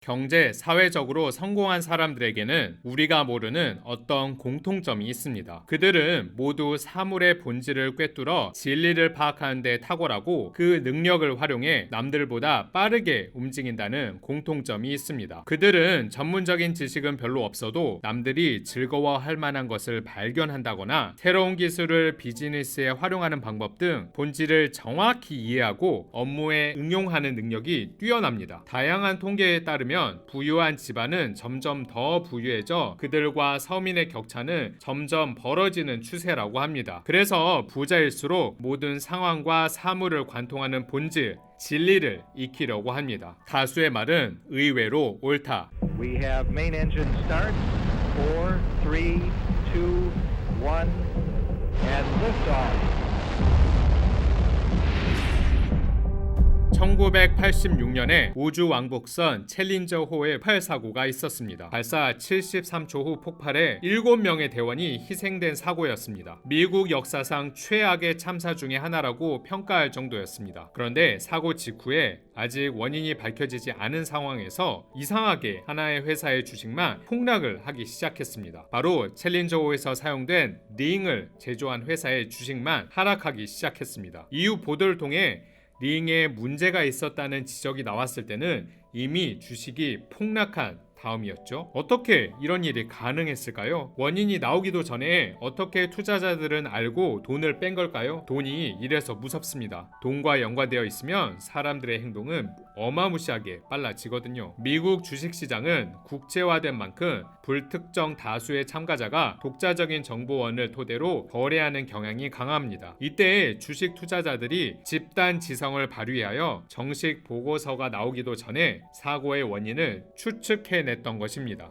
경제, 사회적으로 성공한 사람들에게는 우리가 모르는 어떤 공통점이 있습니다. 그들은 모두 사물의 본질을 꿰뚫어 진리를 파악하는 데 탁월하고 그 능력을 활용해 남들보다 빠르게 움직인다는 공통점이 있습니다. 그들은 전문적인 지식은 별로 없어도 남들이 즐거워할 만한 것을 발견한다거나 새로운 기술을 비즈니스에 활용하는 방법 등 본질을 정확히 이해하고 업무에 응용하는 능력이 뛰어납니다. 다양한 통계에 따르면 부유한 집안은 점점 더 부유해져 그들과 서민의 격차는 점점 벌어지는 추세라고 합니다. 그래서 부자일수록 모든 상황과 사물을 관통하는 본질, 진리를 익히려고 합니다. 다수의 말은 의외로 옳다. We have main engine start. 4, 3, 2, 1, and liftoff. 1986년에 우주왕복선 챌린저호의 폭발 사고가 있었습니다. 발사 73초 후 폭발해 7명의 대원이 희생된 사고였습니다. 미국 역사상 최악의 참사 중의 하나라고 평가할 정도였습니다. 그런데 사고 직후에 아직 원인이 밝혀지지 않은 상황에서 이상하게 하나의 회사의 주식만 폭락을 하기 시작했습니다. 바로 챌린저호에서 사용된 링을 제조한 회사의 주식만 하락하기 시작했습니다. 이후 보도를 통해 링에 문제가 있었다는 지적이 나왔을 때는 이미 주식이 폭락한 다음이었죠. 어떻게 이런 일이 가능했을까요? 원인이 나오기도 전에 어떻게 투자자들은 알고 돈을 뺀 걸까요? 돈이 이래서 무섭습니다. 돈과 연관되어 있으면 사람들의 행동은 어마무시하게 빨라지거든요. 미국 주식시장은 국제화된 만큼 불특정 다수의 참가자가 독자적인 정보원을 토대로 거래하는 경향이 강합니다. 이때 주식 투자자들이 집단 지성을 발휘하여 정식 보고서가 나오기도 전에 사고의 원인을 추측해냈던 것입니다.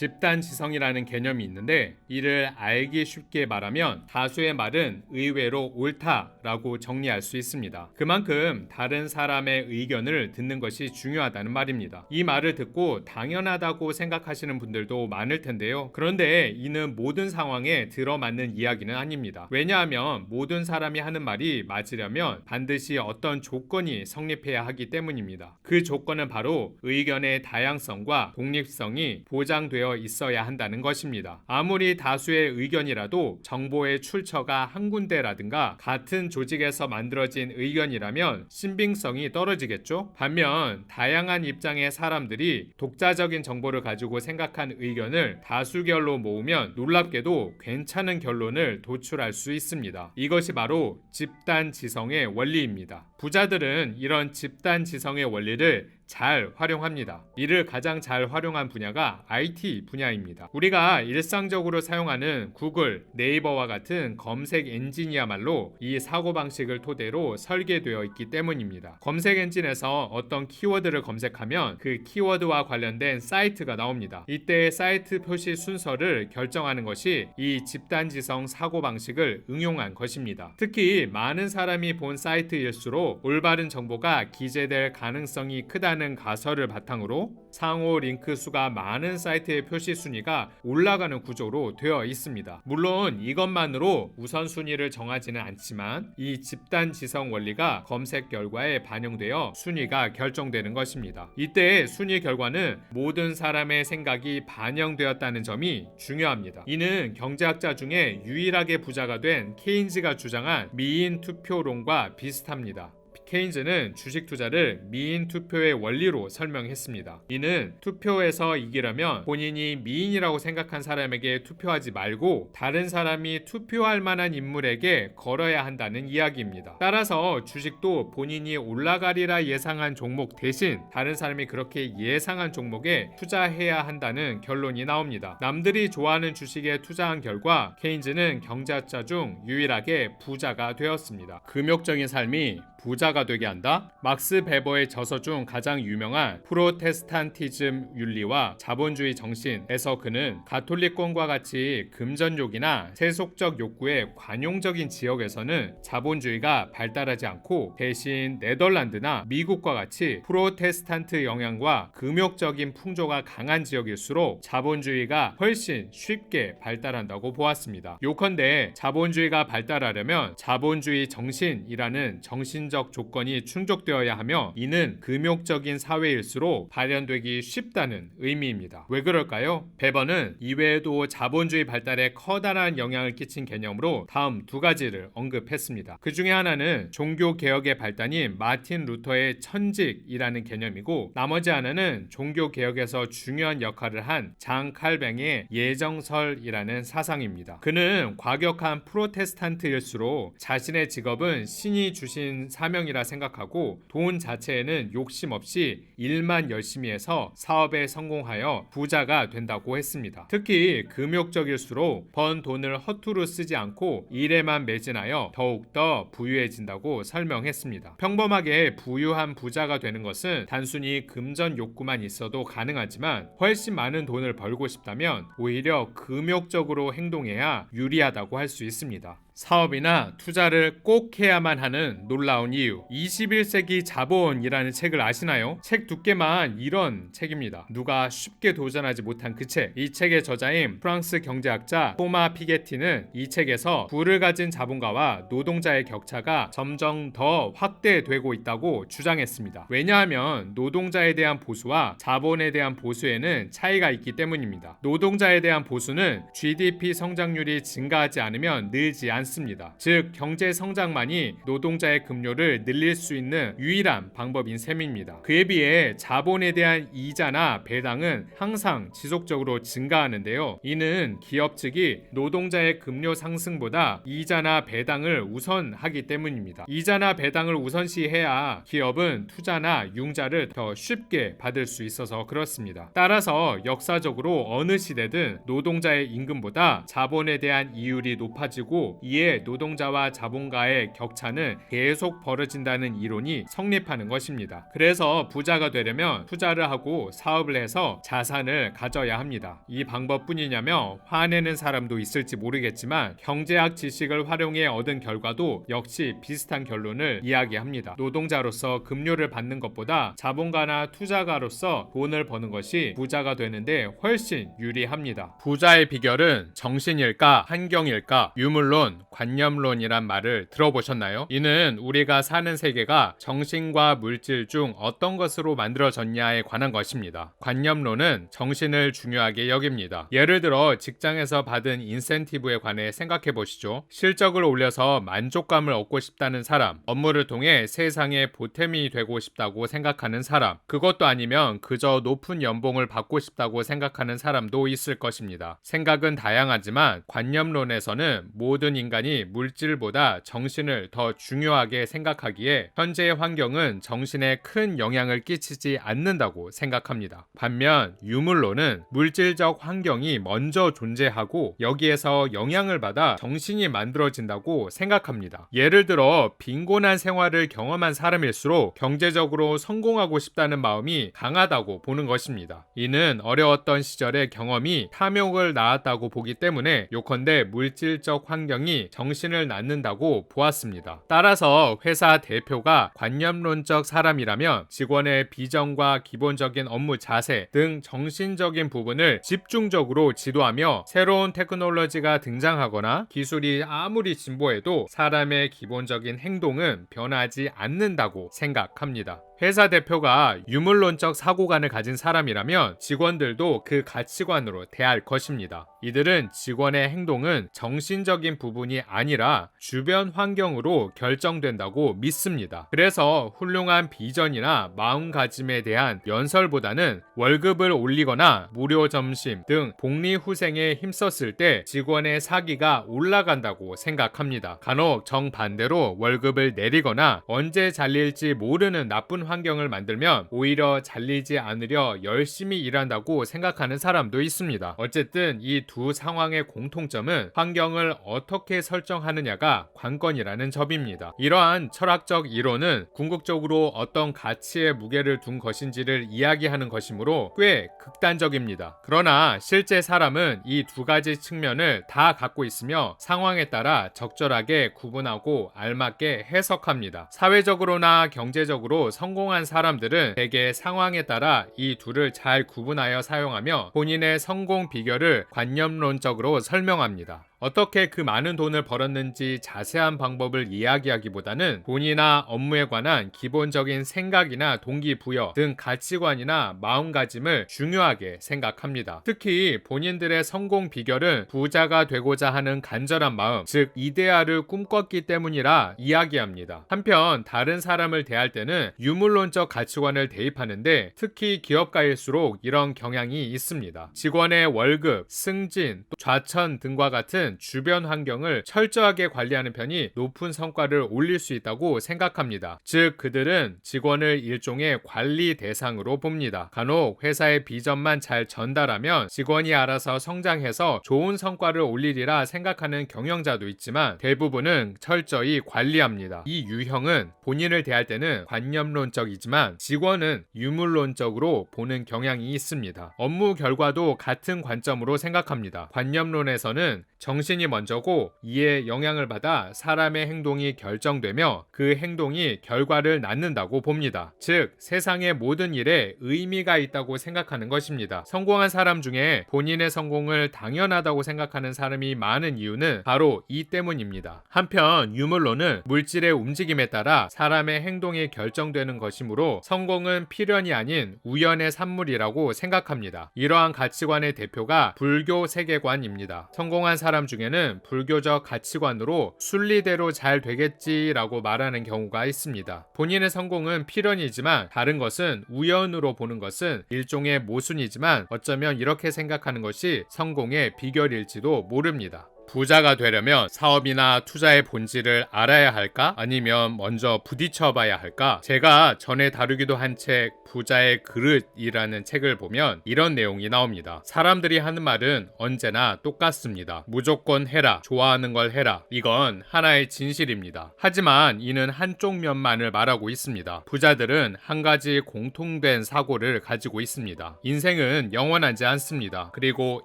집단 지성이라는 개념이 있는데 이를 알기 쉽게 말하면 다수의 말은 의외로 옳다라고 정리할 수 있습니다. 그만큼 다른 사람의 의견을 듣는 것이 중요하다는 말입니다. 이 말을 듣고 당연하다고 생각하시는 분들도 많을 텐데요. 그런데 이는 모든 상황에 들어맞는 이야기는 아닙니다. 왜냐하면 모든 사람이 하는 말이 맞으려면 반드시 어떤 조건이 성립해야 하기 때문입니다. 그 조건은 바로 의견의 다양성과 독립성이 보장되어 있어야 한다는 것입니다. 아무리 다수의 의견이라도 정보의 출처가 한 군데라든가 같은 조직에서 만들어진 의견이라면 신빙성이 떨어지겠죠? 반면 다양한 입장의 사람들이 독자적인 정보를 가지고 생각한 의견을 다수결로 모으면 놀랍게도 괜찮은 결론을 도출할 수 있습니다. 이것이 바로 집단 지성의 원리입니다. 부자들은 이런 집단 지성의 원리를 잘 활용합니다. 이를 가장 잘 활용한 분야가 IT 분야입니다. 우리가 일상적으로 사용하는 구글, 네이버와 같은 검색 엔진이야말로 이 사고방식을 토대로 설계되어 있기 때문입니다. 검색 엔진에서 어떤 키워드를 검색하면 그 키워드와 관련된 사이트가 나옵니다. 이때 사이트 표시 순서를 결정하는 것이 이 집단지성 사고방식을 응용한 것입니다. 특히 많은 사람이 본 사이트일수록 올바른 정보가 기재될 가능성이 크다는 가설을 바탕으로 상호 링크 수가 많은 사이트의 표시 순위가 올라가는 구조로 되어 있습니다. 물론 이것만으로 우선순위를 정하지는 않지만 이 집단 지성 원리가 검색 결과에 반영되어 순위가 결정되는 것입니다. 이때 순위 결과는 모든 사람의 생각이 반영되었다는 점이 중요합니다. 이는 경제학자 중에 유일하게 부자가 된 케인즈가 주장한 미인 투표론과 비슷합니다. 케인즈는 주식 투자를 미인 투표의 원리로 설명했습니다. 이는 투표에서 이기려면 본인이 미인이라고 생각한 사람에게 투표하지 말고 다른 사람이 투표할 만한 인물에게 걸어야 한다는 이야기입니다. 따라서 주식도 본인이 올라가리라 예상한 종목 대신 다른 사람이 그렇게 예상한 종목에 투자해야 한다는 결론이 나옵니다. 남들이 좋아하는 주식에 투자한 결과 케인즈는 경제학자 중 유일하게 부자가 되었습니다. 금욕적인 삶이 부자가 되게 한다? 막스 베버의 저서 중 가장 유명한 프로테스탄티즘 윤리와 자본주의 정신에서 그는 가톨릭권과 같이 금전욕이나 세속적 욕구의 관용적인 지역에서는 자본주의가 발달하지 않고 대신 네덜란드나 미국과 같이 프로테스탄트 영향과 금욕적인 풍조가 강한 지역일수록 자본주의가 훨씬 쉽게 발달한다고 보았습니다. 요컨대 자본주의가 발달하려면 자본주의 정신이라는 정신적 자본적 조건이 충족되어야 하며 이는 금욕적인 사회일수록 발현되기 쉽다는 의미입니다. 왜 그럴까요? 베버는 이외에도 자본주의 발달에 커다란 영향을 끼친 개념으로 다음 두 가지를 언급했습니다. 그 중에 하나는 종교개혁의 발단인 마틴 루터의 천직이라는 개념이고 나머지 하나는 종교개혁에서 중요한 역할을 한 장 칼뱅의 예정설이라는 사상입니다. 그는 과격한 프로테스탄트일수록 자신의 직업은 신이 주신 사명이라 생각하고 돈 자체에는 욕심 없이 일만 열심히 해서 사업에 성공하여 부자가 된다고 했습니다. 특히 금욕적일수록 번 돈을 허투루 쓰지 않고 일에만 매진하여 더욱더 부유해진다고 설명했습니다. 평범하게 부유한 부자가 되는 것은 단순히 금전 욕구만 있어도 가능하지만 훨씬 많은 돈을 벌고 싶다면 오히려 금욕적으로 행동해야 유리하다고 할 수 있습니다. 사업이나 투자를 꼭 해야만 하는 놀라운 이유 21세기 자본이라는 책을 아시나요? 책 두께만 이런 책입니다. 누가 쉽게 도전하지 못한 그 책. 이 책의 저자인 프랑스 경제학자 토마 피게티는 이 책에서 부를 가진 자본가와 노동자의 격차가 점점 더 확대되고 있다고 주장했습니다. 왜냐하면 노동자에 대한 보수와 자본에 대한 보수에는 차이가 있기 때문입니다. 노동자에 대한 보수는 GDP 성장률이 증가하지 않으면 늘지 않습니다. 즉 경제 성장만이 노동자의 급료를 늘릴 수 있는 유일한 방법인 셈입니다. 그에 비해 자본에 대한 이자나 배당은 항상 지속적으로 증가하는데요. 이는 기업 측이 노동자의 급료 상승보다 이자나 배당을 우선하기 때문입니다. 이자나 배당을 우선시해야 기업은 투자나 융자를 더 쉽게 받을 수 있어서 그렇습니다. 따라서 역사적으로 어느 시대든 노동자의 임금보다 자본에 대한 이율이 높아지고 이에 노동자와 자본가의 격차는 계속 벌어진다는 이론이 성립하는 것입니다. 그래서 부자가 되려면 투자를 하고 사업을 해서 자산을 가져야 합니다. 이 방법뿐이냐며 화내는 사람도 있을지 모르겠지만 경제학 지식을 활용해 얻은 결과도 역시 비슷한 결론을 이야기합니다. 노동자로서 급료를 받는 것보다 자본가나 투자가로서 돈을 버는 것이 부자가 되는데 훨씬 유리합니다. 부자의 비결은 정신일까 환경일까 유물론 관념론이란 말을 들어보셨나요? 이는 우리가 사는 세계가 정신과 물질 중 어떤 것으로 만들어졌냐에 관한 것입니다. 관념론은 정신을 중요하게 여깁니다. 예를 들어 직장에서 받은 인센티브에 관해 생각해 보시죠. 실적을 올려서 만족감을 얻고 싶다는 사람, 업무를 통해 세상에 보탬이 되고 싶다고 생각하는 사람, 그것도 아니면 그저 높은 연봉을 받고 싶다고 생각하는 사람도 있을 것입니다. 생각은 다양하지만 관념론에서는 모든 인간이 물질보다 정신을 더 중요하게 생각하기에 현재의 환경은 정신에 큰 영향을 끼치지 않는다고 생각합니다. 반면 유물론은 물질적 환경이 먼저 존재하고 여기에서 영향을 받아 정신이 만들어진다고 생각합니다. 예를 들어 빈곤한 생활을 경험한 사람일수록 경제적으로 성공하고 싶다는 마음이 강하다고 보는 것입니다. 이는 어려웠던 시절의 경험이 탐욕을 낳았다고 보기 때문에 요컨대 물질적 환경이 정신을 낳는다고 보았습니다. 따라서 회사 대표가 관념론적 사람이라면 직원의 비전과 기본적인 업무 자세 등 정신적인 부분을 집중적으로 지도하며 새로운 테크놀로지가 등장하거나 기술이 아무리 진보해도 사람의 기본적인 행동은 변하지 않는다고 생각합니다. 회사 대표가 유물론적 사고관을 가진 사람이라면 직원들도 그 가치관으로 대할 것입니다. 이들은 직원의 행동은 정신적인 부분이 아니라 주변 환경으로 결정된다고 믿습니다. 그래서 훌륭한 비전이나 마음가짐에 대한 연설보다는 월급을 올리거나 무료 점심 등 복리후생에 힘썼을 때 직원의 사기가 올라간다고 생각합니다. 간혹 정반대로 월급을 내리거나 언제 잘릴지 모르는 나쁜 환경을 만들면 오히려 잘리지 않으려 열심히 일한다고 생각하는 사람도 있습니다. 어쨌든 이 두 상황의 공통점은 환경을 어떻게 설정하느냐가 관건이라는 점입니다. 이러한 철학적 이론은 궁극적으로 어떤 가치에 무게를 둔 것인지를 이야기하는 것이므로 꽤 극단적입니다. 그러나 실제 사람은 이 두 가지 측면을 다 갖고 있으며 상황에 따라 적절하게 구분하고 알맞게 해석합니다. 사회적으로나 경제적으로 성공한 사람들은 대개 상황에 따라 이 둘을 잘 구분하여 사용하며 본인의 성공 비결을 관념론적으로 설명합니다. 어떻게 그 많은 돈을 벌었는지 자세한 방법을 이야기하기보다는 돈이나 업무에 관한 기본적인 생각이나 동기부여 등 가치관이나 마음가짐을 중요하게 생각합니다. 특히 본인들의 성공 비결은 부자가 되고자 하는 간절한 마음, 즉 이데아를 꿈꿨기 때문이라 이야기합니다. 한편 다른 사람을 대할 때는 유물론적 가치관을 대입하는데 특히 기업가일수록 이런 경향이 있습니다. 직원의 월급, 승진, 또 좌천 등과 같은 주변 환경을 철저하게 관리하는 편이 높은 성과를 올릴 수 있다고 생각합니다. 즉 그들은 직원을 일종의 관리 대상으로 봅니다. 간혹 회사의 비전만 잘 전달하면 직원이 알아서 성장해서 좋은 성과를 올리리라 생각하는 경영자도 있지만 대부분은 철저히 관리합니다. 이 유형은 본인을 대할 때는 관념론적이지만 직원은 유물론적으로 보는 경향이 있습니다. 업무 결과도 같은 관점으로 생각합니다. 관념론에서는 정신이 먼저고 이에 영향을 받아 사람의 행동이 결정되며 그 행동이 결과를 낳는다고 봅니다. 즉 세상의 모든 일에 의미가 있다고 생각하는 것입니다. 성공한 사람 중에 본인의 성공을 당연하다고 생각하는 사람이 많은 이유는 바로 이 때문입니다. 한편 유물론은 물질의 움직임에 따라 사람의 행동이 결정되는 것이므로 성공은 필연이 아닌 우연의 산물이라고 생각합니다. 이러한 가치관의 대표가 불교 세계관입니다. 성공한 사람 중에는 불교적 가치관으로 순리대로 잘 되겠지라고 말하는 경우가 있습니다. 본인의 성공은 필연이지만 다른 것은 우연으로 보는 것은 일종의 모순이지만 어쩌면 이렇게 생각하는 것이 성공의 비결일지도 모릅니다. 부자가 되려면 사업이나 투자의 본질을 알아야 할까? 아니면 먼저 부딪혀 봐야 할까? 제가 전에 다루기도 한 책 부자의 그릇이라는 책을 보면 이런 내용이 나옵니다. 사람들이 하는 말은 언제나 똑같습니다. 무조건 해라. 좋아하는 걸 해라. 이건 하나의 진실입니다. 하지만 이는 한쪽 면만을 말하고 있습니다. 부자들은 한 가지 공통된 사고를 가지고 있습니다. 인생은 영원하지 않습니다. 그리고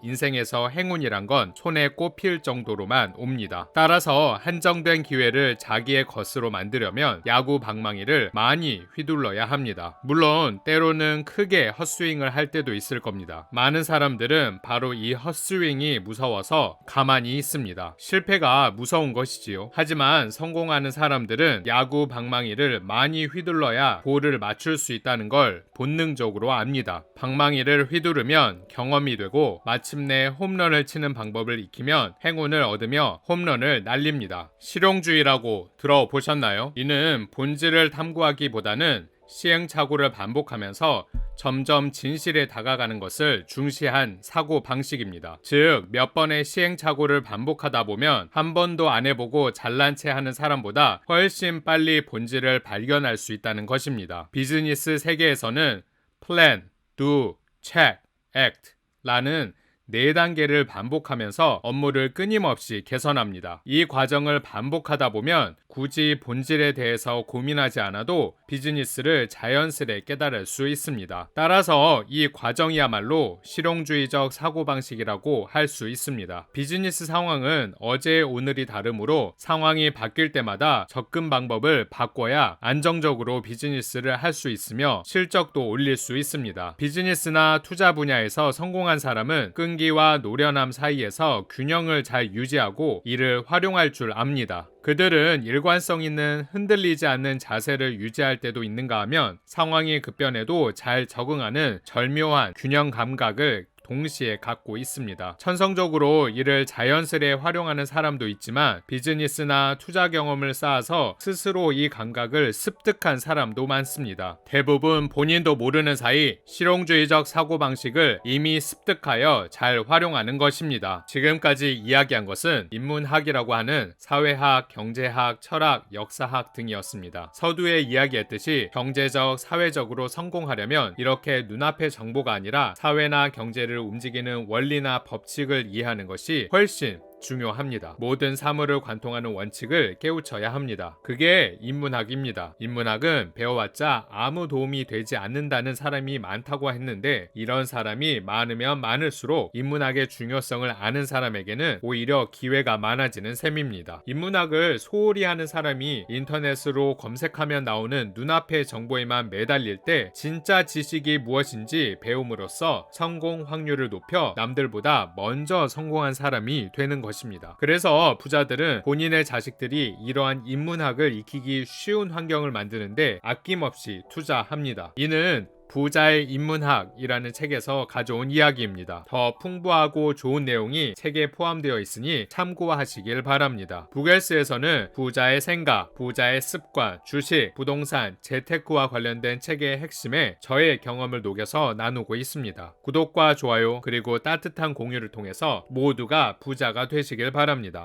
인생에서 행운이란 건 손에 꼽힐 정도로만 옵니다. 따라서 한정된 기회를 자기의 것으로 만들려면 야구 방망이를 많이 휘둘러야 합니다. 물론 때로는 크게 헛스윙을 할 때도 있을 겁니다. 많은 사람들은 바로 이 헛스윙이 무서워서 가만히 있습니다. 실패가 무서운 것이지요. 하지만 성공하는 사람들은 야구 방망이를 많이 휘둘러야 볼을 맞출 수 있다는 걸 본능적으로 압니다. 방망이를 휘두르면 경험이 되고 마침내 홈런을 치는 방법을 익히면 행운을 얻으며 홈런을 날립니다. 실용주의라고 들어보셨나요? 이는 본질을 탐구하기보다는 시행착오를 반복하면서 점점 진실에 다가가는 것을 중시한 사고 방식입니다. 즉, 몇 번의 시행착오를 반복하다 보면 한 번도 안 해보고 잘난 체 하는 사람보다 훨씬 빨리 본질을 발견할 수 있다는 것입니다. 비즈니스 세계에서는 plan, do, check, act 라는 4단계를 반복하면서 업무를 끊임없이 개선합니다. 이 과정을 반복하다 보면 굳이 본질에 대해서 고민하지 않아도 비즈니스를 자연스레 깨달을 수 있습니다. 따라서 이 과정이야말로 실용주의적 사고방식이라고 할 수 있습니다. 비즈니스 상황은 어제 오늘이 다르므로 상황이 바뀔 때마다 접근 방법을 바꿔야 안정적으로 비즈니스를 할 수 있으며 실적도 올릴 수 있습니다. 비즈니스나 투자 분야에서 성공한 사람은 끈기와 노련함 사이에서 균형을 잘 유지하고 이를 활용할 줄 압니다. 그들은 일관성 있는 흔들리지 않는 자세를 유지할 때도 있는가 하면 상황이 급변해도 잘 적응하는 절묘한 균형 감각을 동시에 갖고 있습니다. 천성적으로 이를 자연스레 활용하는 사람도 있지만 비즈니스나 투자 경험을 쌓아서 스스로 이 감각을 습득한 사람도 많습니다. 대부분 본인도 모르는 사이 실용주의적 사고방식을 이미 습득하여 잘 활용하는 것입니다. 지금까지 이야기한 것은 인문학이라고 하는 사회학, 경제학, 철학, 역사학 등이었습니다. 서두에 이야기했듯이 경제적, 사회적으로 성공하려면 이렇게 눈앞의 정보가 아니라 사회나 경제를 움직이는 원리나 법칙을 이해하는 것이 훨씬 중요합니다. 모든 사물을 관통하는 원칙을 깨우쳐야 합니다. 그게 인문학입니다. 인문학은 배워왔자 아무 도움이 되지 않는다는 사람이 많다고 했는데 이런 사람이 많으면 많을수록 인문학의 중요성을 아는 사람에게는 오히려 기회가 많아지는 셈입니다. 인문학을 소홀히 하는 사람이 인터넷으로 검색하면 나오는 눈앞의 정보에만 매달릴 때 진짜 지식이 무엇인지 배움으로써 성공 확률을 높여 남들보다 먼저 성공한 사람이 되는 것입니다. 그래서 부자들은 본인의 자식들이 이러한 인문학을 익히기 쉬운 환경을 만드는데 아낌없이 투자합니다. 이는 부자의 인문학이라는 책에서 가져온 이야기입니다. 더 풍부하고 좋은 내용이 책에 포함되어 있으니 참고하시길 바랍니다. 부겔스에서는 부자의 생각, 부자의 습관, 주식, 부동산, 재테크와 관련된 책의 핵심에 저의 경험을 녹여서 나누고 있습니다. 구독과 좋아요 그리고 따뜻한 공유를 통해서 모두가 부자가 되시길 바랍니다.